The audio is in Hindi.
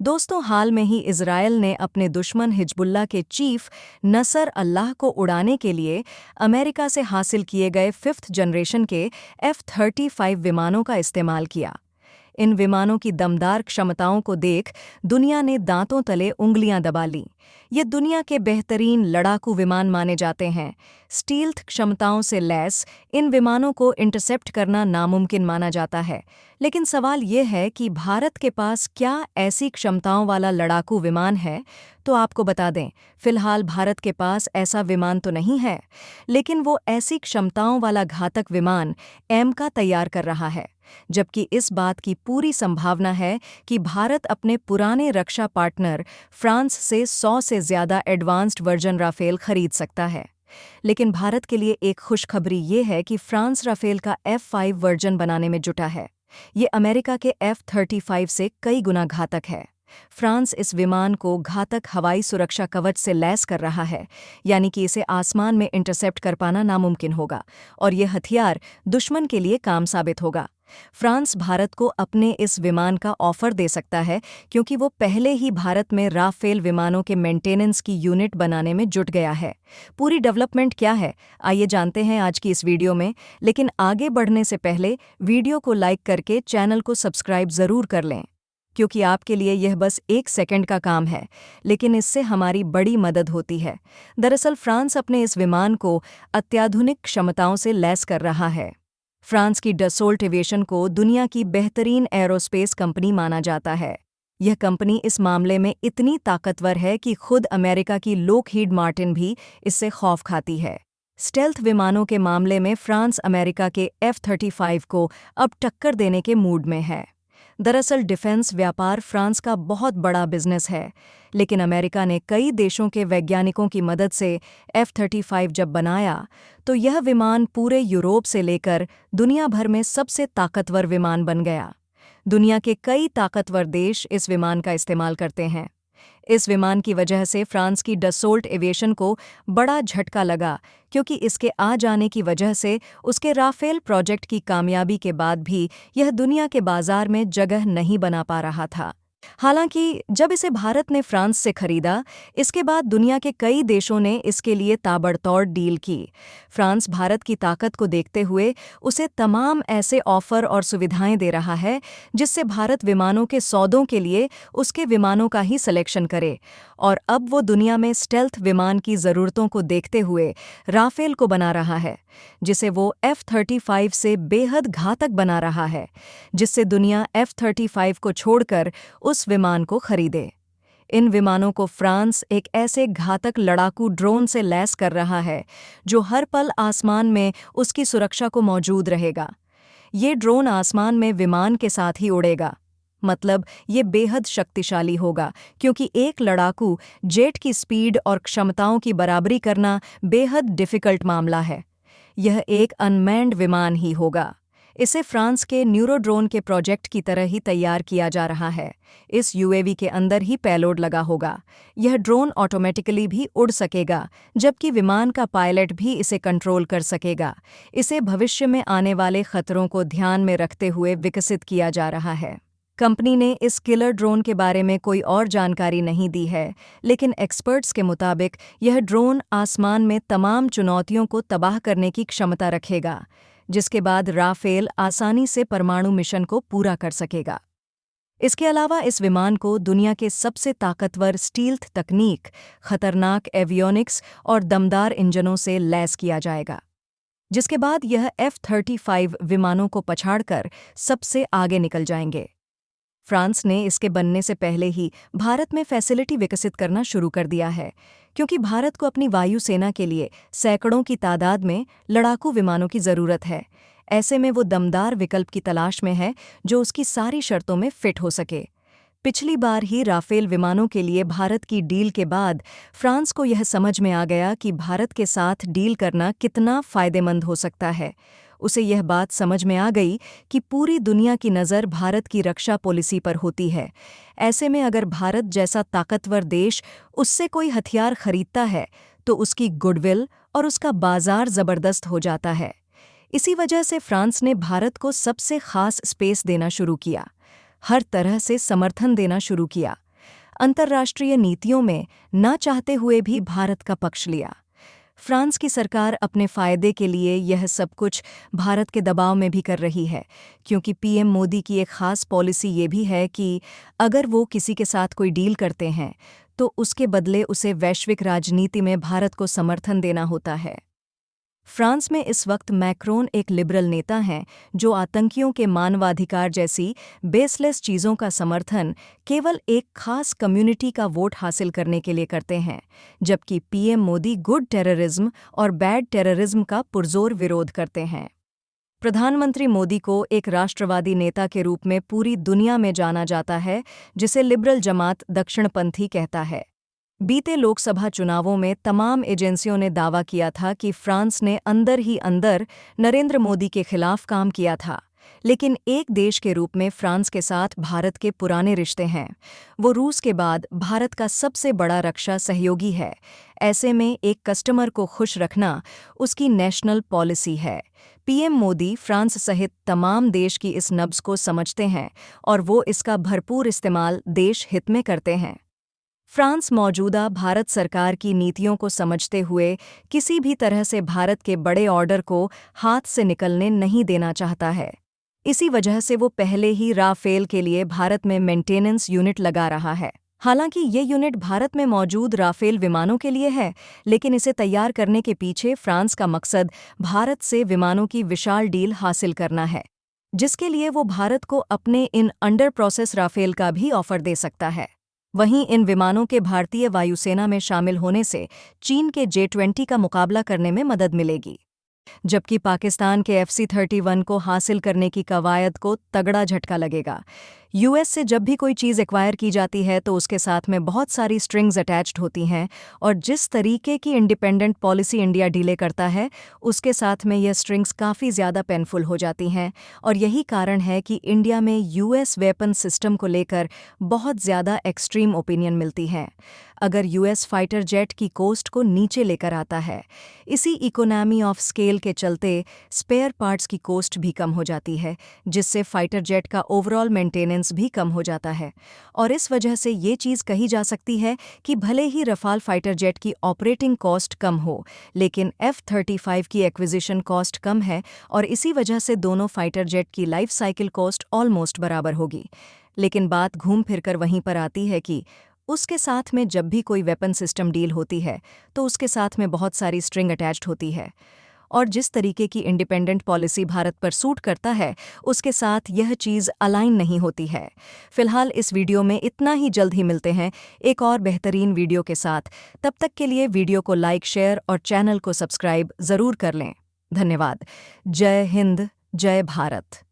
दोस्तों, हाल में ही इजरायल ने अपने दुश्मन हिजबुल्लाह के चीफ नसर अल्लाह को उड़ाने के लिए अमेरिका से हासिल किए गए 5th जनरेशन के F-35 विमानों का इस्तेमाल किया। इन विमानों की दमदार क्षमताओं को देख दुनिया ने दांतों तले उंगलियां दबा लीं। ये दुनिया के बेहतरीन लड़ाकू विमान माने जाते हैं। स्टील्थ क्षमताओं से लैस इन विमानों को इंटरसेप्ट करना नामुमकिन माना जाता है। लेकिन सवाल ये है कि भारत के पास क्या ऐसी क्षमताओं वाला लड़ाकू विमान है? तो आपको बता दें, फिलहाल भारत के पास ऐसा विमान तो नहीं है, लेकिन वो ऐसी क्षमताओं वाला घातक विमान एम का तैयार कर रहा है। जबकि इस बात की पूरी संभावना है कि भारत अपने पुराने रक्षा पार्टनर फ्रांस से 100 से ज़्यादा एडवांस्ड वर्जन राफेल खरीद सकता है। लेकिन भारत के लिए एक खुशखबरी ये है कि फ्रांस राफेल का F-5 वर्जन बनाने में जुटा है। ये अमेरिका के F-35 से कई गुना घातक है। फ्रांस इस विमान को घातक हवाई सुरक्षा कवच से लैस कर रहा है, यानी कि इसे आसमान में इंटरसेप्ट कर पाना नामुमकिन होगा और ये हथियार दुश्मन के लिए काम साबित होगा। फ्रांस भारत को अपने इस विमान का ऑफर दे सकता है क्योंकि वो पहले ही भारत में राफेल विमानों के मेंटेनेंस की यूनिट बनाने में जुट गया है। पूरी डेवलपमेंट क्या है, आइए जानते हैं आज की इस वीडियो में। लेकिन आगे बढ़ने से पहले वीडियो को लाइक करके चैनल को सब्सक्राइब ज़रूर कर लें, क्योंकि आपके लिए यह बस 1 सेकंड का काम है, लेकिन इससे हमारी बड़ी मदद होती है। दरअसल फ्रांस अपने इस विमान को अत्याधुनिक क्षमताओं से लैस कर रहा है। फ्रांस की डसोल्ट एविएशन को दुनिया की बेहतरीन एरोस्पेस कंपनी माना जाता है। यह कंपनी इस मामले में इतनी ताकतवर है कि खुद अमेरिका की लॉकहीड मार्टिन भी इससे खौफ खाती है। स्टेल्थ विमानों के मामले में फ्रांस अमेरिका के F-35 को अब टक्कर देने के मूड में है। दरअसल डिफेंस व्यापार फ्रांस का बहुत बड़ा बिजनेस है, लेकिन अमेरिका ने कई देशों के वैज्ञानिकों की मदद से F-35 जब बनाया तो यह विमान पूरे यूरोप से लेकर दुनिया भर में सबसे ताकतवर विमान बन गया। दुनिया के कई ताकतवर देश इस विमान का इस्तेमाल करते हैं। इस विमान की वजह से फ्रांस की डसोल्ट एविएशन को बड़ा झटका लगा, क्योंकि इसके आ जाने की वजह से उसके राफेल प्रोजेक्ट की कामयाबी के बाद भी यह दुनिया के बाजार में जगह नहीं बना पा रहा था। हालांकि जब इसे भारत ने फ्रांस से खरीदा, इसके बाद दुनिया के कई देशों ने इसके लिए ताबड़तोड़ डील की। फ्रांस भारत की ताकत को देखते हुए उसे तमाम ऐसे ऑफर और सुविधाएं दे रहा है जिससे भारत विमानों के सौदों के लिए उसके विमानों का ही सिलेक्शन करे। और अब वो दुनिया में स्टेल्थ विमान की ज़रूरतों को देखते हुए राफेल को बना रहा है, जिसे वो F-35 से बेहद घातक बना रहा है, जिससे दुनिया F-35 को छोड़कर उस विमान को खरीदे। इन विमानों को फ्रांस एक ऐसे घातक लड़ाकू ड्रोन से लैस कर रहा है जो हर पल आसमान में उसकी सुरक्षा को मौजूद रहेगा। ये ड्रोन आसमान में विमान के साथ ही उड़ेगा, मतलब ये बेहद शक्तिशाली होगा, क्योंकि एक लड़ाकू जेट की स्पीड और क्षमताओं की बराबरी करना बेहद डिफ़िकल्ट मामला है। यह एक अनमैन्ड विमान ही होगा। इसे फ्रांस के न्यूरोड्रोन के प्रोजेक्ट की तरह ही तैयार किया जा रहा है। इस यूएवी के अंदर ही पेलोड लगा होगा। यह ड्रोन ऑटोमेटिकली भी उड़ सकेगा, जबकि विमान का पायलट भी इसे कंट्रोल कर सकेगा। इसे भविष्य में आने वाले खतरों को ध्यान में रखते हुए विकसित किया जा रहा है। कंपनी ने इस किलर ड्रोन के बारे में कोई और जानकारी नहीं दी है, लेकिन एक्सपर्ट्स के मुताबिक यह ड्रोन आसमान में तमाम चुनौतियों को तबाह करने की क्षमता रखेगा, जिसके बाद राफेल आसानी से परमाणु मिशन को पूरा कर सकेगा। इसके अलावा इस विमान को दुनिया के सबसे ताकतवर स्टील्थ तकनीक, खतरनाक एवियोनिक्स और दमदार इंजनों से लैस किया जाएगा, जिसके बाद यह F-35 विमानों को पछाड़कर सबसे आगे निकल जाएंगे। फ्रांस ने इसके बनने से पहले ही भारत में फैसिलिटी विकसित करना शुरू कर दिया है, क्योंकि भारत को अपनी वायुसेना के लिए सैकड़ों की तादाद में लड़ाकू विमानों की ज़रूरत है। ऐसे में वो दमदार विकल्प की तलाश में है जो उसकी सारी शर्तों में फिट हो सके। पिछली बार ही राफेल विमानों के लिए भारत की डील के बाद फ्रांस को यह समझ में आ गया कि भारत के साथ डील करना कितना फ़ायदेमंद हो सकता है। उसे यह बात समझ में आ गई कि पूरी दुनिया की नज़र भारत की रक्षा पॉलिसी पर होती है। ऐसे में अगर भारत जैसा ताकतवर देश उससे कोई हथियार खरीदता है तो उसकी गुडविल और उसका बाजार ज़बरदस्त हो जाता है। इसी वजह से फ्रांस ने भारत को सबसे खास स्पेस देना शुरू किया, हर तरह से समर्थन देना शुरू किया। अंतर्राष्ट्रीय नीतियों में ना चाहते हुए भी भारत का पक्ष लिया। फ्रांस की सरकार अपने फायदे के लिए यह सब कुछ भारत के दबाव में भी कर रही है, क्योंकि पीएम मोदी की एक खास पॉलिसी ये भी है कि अगर वो किसी के साथ कोई डील करते हैं तो उसके बदले उसे वैश्विक राजनीति में भारत को समर्थन देना होता है। फ्रांस में इस वक्त मैक्रोन एक लिबरल नेता हैं जो आतंकियों के मानवाधिकार जैसी बेसलेस चीज़ों का समर्थन केवल एक खास कम्युनिटी का वोट हासिल करने के लिए करते हैं, जबकि पीएम मोदी गुड टेररिज्म और बैड टेररिज्म का पुरजोर विरोध करते हैं। प्रधानमंत्री मोदी को एक राष्ट्रवादी नेता के रूप में पूरी दुनिया में जाना जाता है, जिसे लिबरल जमात दक्षिणपंथी कहता है। बीते लोकसभा चुनावों में तमाम एजेंसियों ने दावा किया था कि फ्रांस ने अंदर ही अंदर नरेंद्र मोदी के खिलाफ काम किया था, लेकिन एक देश के रूप में फ्रांस के साथ भारत के पुराने रिश्ते हैं। वो रूस के बाद भारत का सबसे बड़ा रक्षा सहयोगी है। ऐसे में एक कस्टमर को खुश रखना उसकी नेशनल पॉलिसी है। पीएम मोदी फ्रांस सहित तमाम देश की इस नब्ज को समझते हैं और वो इसका भरपूर इस्तेमाल देश हित में करते हैं। फ्रांस मौजूदा भारत सरकार की नीतियों को समझते हुए किसी भी तरह से भारत के बड़े ऑर्डर को हाथ से निकलने नहीं देना चाहता है। इसी वजह से वो पहले ही राफेल के लिए भारत में मेंटेनेंस यूनिट लगा रहा है। हालांकि ये यूनिट भारत में मौजूद राफेल विमानों के लिए है, लेकिन इसे तैयार करने के पीछे फ्रांस का मकसद भारत से विमानों की विशाल डील हासिल करना है, जिसके लिए वो भारत को अपने इन अंडर प्रोसेस राफेल का भी ऑफर दे सकता है। वहीं इन विमानों के भारतीय वायुसेना में शामिल होने से चीन के J-20 का मुकाबला करने में मदद मिलेगी, जबकि पाकिस्तान के FC-31 को हासिल करने की कवायद को तगड़ा झटका लगेगा। यूएस से जब भी कोई चीज़ एक्वायर की जाती है तो उसके साथ में बहुत सारी स्ट्रिंग्स अटैच्ड होती हैं, और जिस तरीके की इंडिपेंडेंट पॉलिसी इंडिया डीले करता है उसके साथ में यह स्ट्रिंग्स काफ़ी ज़्यादा पेनफुल हो जाती हैं, और यही कारण है कि इंडिया में यूएस वेपन सिस्टम को लेकर बहुत ज़्यादा एक्सट्रीम ओपिनियन मिलती है। अगर यूएस फाइटर जेट की कॉस्ट को नीचे लेकर आता है, इसी इकोनॉमी ऑफ स्केल के चलते स्पेयर पार्ट्स की कॉस्ट भी कम हो जाती है, जिससे फाइटर जेट का ओवरऑल मेंटेनेंस भी कम हो जाता है। और इस वजह से ये चीज़ कही जा सकती है कि भले ही रफाल फाइटर जेट की ऑपरेटिंग कॉस्ट कम हो, लेकिन F-35 की एक्विजिशन कॉस्ट कम है, और इसी वजह से दोनों फाइटर जेट की लाइफ साइकिल कॉस्ट ऑलमोस्ट बराबर होगी। लेकिन बात घूम फिरकर वहीं पर आती है कि उसके साथ में जब भी कोई वेपन सिस्टम डील होती है तो उसके साथ में बहुत सारी स्ट्रिंग अटैच्ड होती है, और जिस तरीके की इंडिपेंडेंट पॉलिसी भारत पर सूट करता है उसके साथ यह चीज़ अलाइन नहीं होती है। फिलहाल इस वीडियो में इतना ही, जल्द ही मिलते हैं एक और बेहतरीन वीडियो के साथ। तब तक के लिए वीडियो को लाइक, शेयर और चैनल को सब्सक्राइब ज़रूर कर लें। धन्यवाद। जय हिंद, जय भारत।